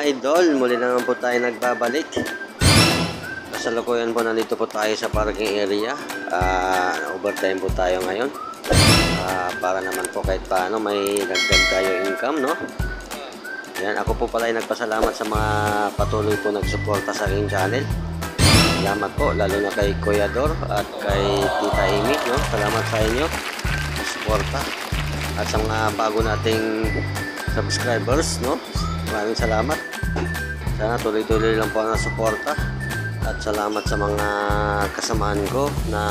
idol, muli na naman po tayo nagbabalik. Kasalukuyan po, nandito po tayo sa parking area. Overtime po tayo ngayon. Para naman po kahit paano may dagdag tayo income, no? Yan, ako po pala ay nagpasalamat sa mga patuloy po nagsuporta sa aking channel. Salamat po, lalo na kay Kuya Dor at kay Tita Amy, no? Salamat sa inyo sa suporta. At sa mga bago nating subscribers, no? Maraming salamat. Sana tuloy-tuloy lang po ang suporta. At salamat sa mga kasamaan ko na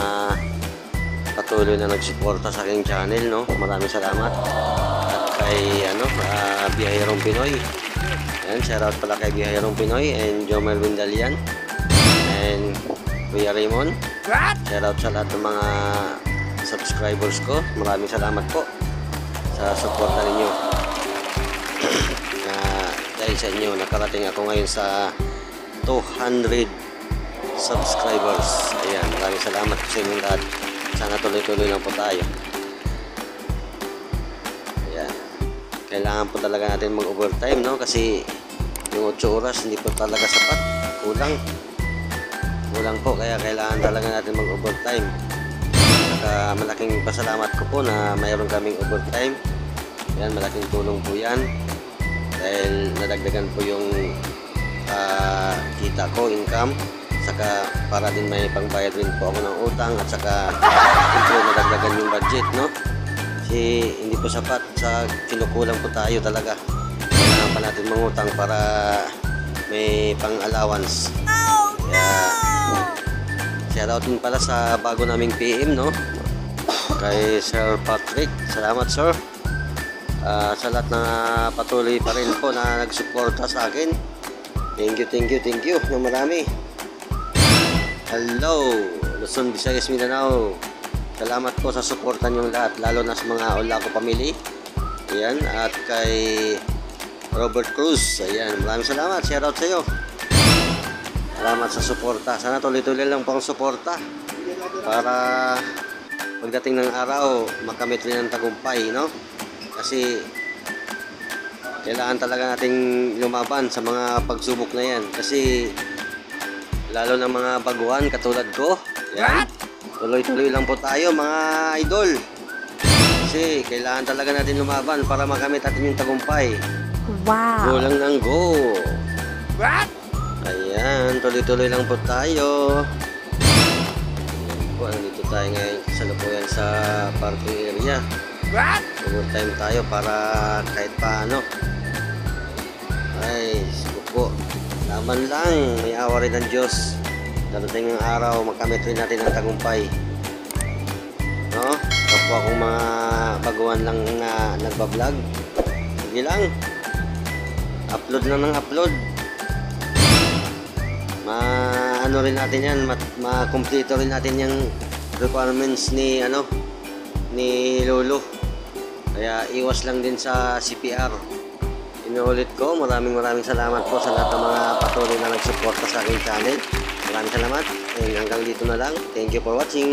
patuloy na nagsuporta sa aking channel, no? Maraming salamat. At kay Biyahirong Pinoy. Ayan, shoutout pala kay Biyahirong Pinoy and Jomel Windalian and Kuya Raymond. Shoutout sa lahat ng mga subscribers ko. Maraming salamat po sa suporta ninyo. Dahil sa inyo, nakarating ako ngayon sa 200 subscribers. Ayan, maraming salamat sa inyong lahat. Sana tuloy-tuloy lang po tayo. Ayan, kailangan po talaga natin mag-overtime, no? Kasi yung 8 oras hindi po talaga sapat. Kulang po, kaya kailangan talaga natin mag-overtime. Saka malaking pasalamat ko po na mayroon kaming overtime. Ayan, malaking tulong po yan. Dahil nadagdagan po yung kita ko, income. Saka para din may pangbayad rin po ako ng utang. At saka siyempre nadagdagan yung budget, no? Kasi hindi po sapat, sa kinukulang po tayo talaga. Kailangan pa natin mangutang para may pang-allowance. Kaya shoutout din pala sa bago naming PM, no? Kay Sir Patrick. Salamat, sir. Sa lahat na patuloy pa rin po na nagsuporta sa akin. Thank you na marami. Hello, Luzon, Visayas, Mindanao. Salamat po sa suporta niyong lahat, lalo na sa mga Olaco family. Ayan, at kay Robert Cruz. Ayan, maraming salamat. Shoutout sa iyo. Salamat sa suporta. Sana tuloy-tuloy lang po ang suporta para pagdating ng araw makamit rin ang tagumpay, no? Kasi kailangan talaga nating lumaban sa mga pagsubok na yan. Kasi lalo na mga baguhan katulad ko, yan, tuloy-tuloy lang po tayo mga idol. Kasi kailangan talaga natin lumaban para makamit natin yung tagumpay. Wow! Go lang ng go. Ayan, tuloy-tuloy lang po tayo. Ayan po, nandito tayo ngayon sa lukuyan sa parking area. Overtime tayo para kahit paano. Ay, po, laban lang, may awa rin ng Diyos. Darating ang araw, makamit rin natin ang tagumpay, no? Kapwa akong mga baguhan lang na nagbablog, sige lang, upload na ng upload. Ano rin natin yan, makumpleto rin natin yung requirements ni ni Lolo. Kaya iwas lang din sa CPR. Inuulit ko, maraming salamat po sa lahat ng mga patuloy na nagsuporta sa aking channel. Maraming salamat. And hanggang dito na lang. Thank you for watching.